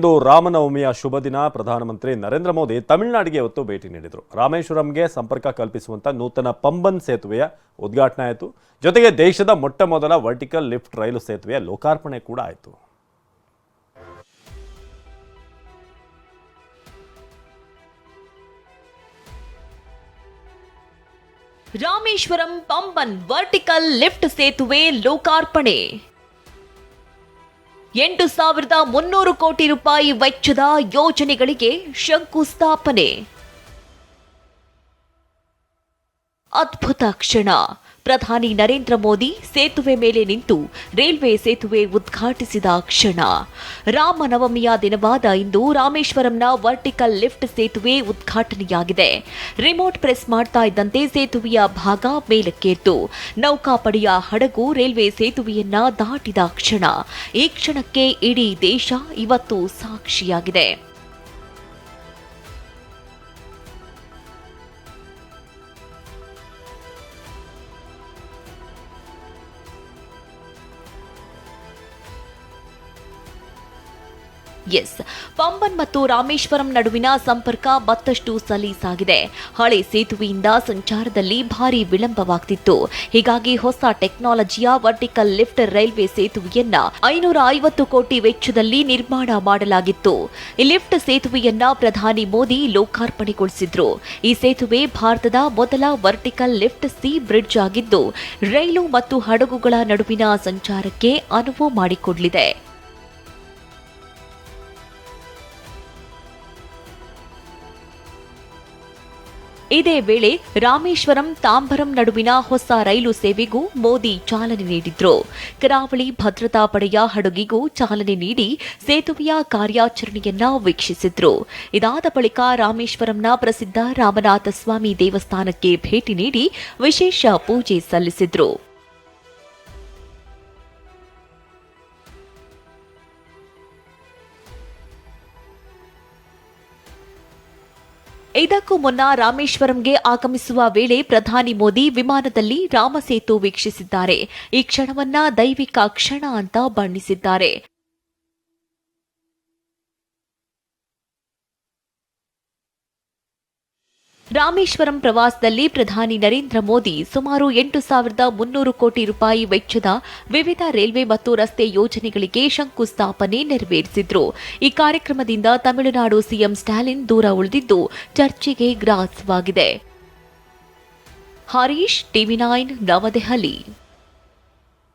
ಇಂದು ರಾಮನವಮಿಯ ಶುಭ ದಿನ. ಪ್ರಧಾನಮಂತ್ರಿ ನರೇಂದ್ರ ಮೋದಿ ತಮಿಳುನಾಡಿಗೆ ಇವತ್ತು ಭೇಟಿ ನೀಡಿದರು. ರಾಮೇಶ್ವರಂಗೆ ಸಂಪರ್ಕ ಕಲ್ಪಿಸುವಂತ ನೂತನ ಪಂಬನ್ ಸೇತುವೆಯ ಉದ್ಘಾಟನೆ ಆಯಿತು. ಜೊತೆಗೆ ದೇಶದ ಮೊಟ್ಟಮೊದಲ ವರ್ಟಿಕಲ್ ಲಿಫ್ಟ್ ರೈಲು ಸೇತುವೆಯ ಲೋಕಾರ್ಪಣೆ ಕೂಡ ಆಯಿತು. ರಾಮೇಶ್ವರಂ ಪಂಬನ್ ವರ್ಟಿಕಲ್ ಲಿಫ್ಟ್ ಸೇತುವೆ ಲೋಕಾರ್ಪಣೆ. 8,300 ಕೋಟಿ ರೂಪಾಯಿ ವೆಚ್ಚದ ಯೋಜನೆಗಳಿಗೆ ಶಂಕುಸ್ಥಾಪನೆ. ಅದ್ಭುತ ಕ್ಷಣ. ಪ್ರಧಾನಿ ನರೇಂದ್ರ ಮೋದಿ ಸೇತುವೆ ಮೇಲೆ ನಿಂತು ರೈಲ್ವೆ ಸೇತುವೆ ಉದ್ಘಾಟಿಸಿದ ಕ್ಷಣ. ರಾಮನವಮಿಯ ದಿನವಾದ ಇಂದು ರಾಮೇಶ್ವರಂನ ವರ್ಟಿಕಲ್ ಲಿಫ್ಟ್ ಸೇತುವೆ ಉದ್ಘಾಟನೆಯಾಗಿದೆ. ರಿಮೋಟ್ ಪ್ರೆಸ್ ಮಾಡ್ತಾ ಇದ್ದಂತೆ ಸೇತುವೆಯ ಭಾಗ ಮೇಲಕ್ಕೇರಿತು. ನೌಕಾಪಡೆಯ ಹಡಗು ರೈಲ್ವೆ ಸೇತುವೆಯನ್ನ ದಾಟಿದ ಕ್ಷಣ. ಈ ಕ್ಷಣಕ್ಕೆ ಇಡೀ ದೇಶ ಇವತ್ತು ಸಾಕ್ಷಿಯಾಗಿದೆ. ಪಂಬನ್ ಮತ್ತು ರಾಮೇಶ್ವರಂ ನಡುವಿನ ಸಂಪರ್ಕ ಮತ್ತಷ್ಟು ಸಲೀಸಾಗಿದೆ. ಹಳೆ ಸೇತುವೆಯಿಂದ ಸಂಚಾರದಲ್ಲಿ ಭಾರಿ ವಿಳಂಬವಾಗ್ತಿತ್ತು. ಹೀಗಾಗಿ ಹೊಸ ಟೆಕ್ನಾಲಜಿಯ ವರ್ಟಿಕಲ್ ಲಿಫ್ಟ್ ರೈಲ್ವೆ ಸೇತುವೆಯನ್ನ 550 ಕೋಟಿ ವೆಚ್ಚದಲ್ಲಿ ನಿರ್ಮಾಣ ಮಾಡಲಾಗಿತ್ತು. ಈ ಲಿಫ್ಟ್ ಸೇತುವೆಯನ್ನ ಪ್ರಧಾನಿ ಮೋದಿ ಲೋಕಾರ್ಪಣೆಗೊಳಿಸಿದ್ರು. ಈ ಸೇತುವೆ ಭಾರತದ ಮೊದಲ ವರ್ಟಿಕಲ್ ಲಿಫ್ಟ್ ಸಿ ಬ್ರಿಡ್ಜ್ ಆಗಿದ್ದು, ರೈಲು ಮತ್ತು ಹಡಗುಗಳ ನಡುವಿನ ಸಂಚಾರಕ್ಕೆ ಅನುವು ಮಾಡಿಕೊಡಲಿದೆ. ಇದೇ ವೇಳೆ ರಾಮೇಶ್ವರಂ ತಾಂಬರಂ ನಡುವಿನ ಹೊಸ ರೈಲು ಸೇವೆಗೂ ಮೋದಿ ಚಾಲನೆ ನೀಡಿದ್ರು. ಕರಾವಳಿ ಭದ್ರತಾ ಪಡೆಯ ಹಡಗಿಗೂ ಚಾಲನೆ ನೀಡಿ ಸೇತುವೆಯ ಕಾರ್ಯಾಚರಣೆಯನ್ನ ವೀಕ್ಷಿಸಿದ್ರು. ಇದಾದ ಬಳಿಕ ರಾಮೇಶ್ವರಂನ ಪ್ರಸಿದ್ಧ ರಾಮನಾಥ ಸ್ವಾಮಿ ದೇವಸ್ಥಾನಕ್ಕೆ ಭೇಟಿ ನೀಡಿ ವಿಶೇಷ ಪೂಜೆ ಸಲ್ಲಿಸಿದ್ರು. ಇದಕ್ಕೂ ಮುನ್ನ ರಾಮೇಶ್ವರಂಗೆ ಆಗಮಿಸುವ ವೇಳೆ ಪ್ರಧಾನಿ ಮೋದಿ ವಿಮಾನದಲ್ಲಿ ರಾಮಸೇತು ವೀಕ್ಷಿಸಿದ್ದಾರೆ. ಈ ಕ್ಷಣವನ್ನ ದೈವಿಕ ಕ್ಷಣ ಅಂತ ಬಣ್ಣಿಸಿದ್ದಾರೆ. ರಾಮೇಶ್ವರಂ ಪ್ರವಾಸದಲ್ಲಿ ಪ್ರಧಾನಿ ನರೇಂದ್ರ ಮೋದಿ ಸುಮಾರು 8,300 ಕೋಟಿ ರೂಪಾಯಿ ವೆಚ್ಚದ ವಿವಿಧ ರೈಲ್ವೆ ಮತ್ತು ರಸ್ತೆ ಯೋಜನೆಗಳಿಗೆ ಶಂಕುಸ್ಥಾಪನೆ ನೆರವೇರಿಸಿದ್ರು. ಈ ಕಾರ್ಯಕ್ರಮದಿಂದ ತಮಿಳುನಾಡು ಸಿಎಂ ಸ್ಟಾಲಿನ್ ದೂರ ಉಳಿದಿದ್ದು ಚರ್ಚೆಗೆ ಗ್ರಾಸವಾಗಿದೆ. ಹರೀಶ್, ಟಿವಿ9 ನವದೆಹಲಿ.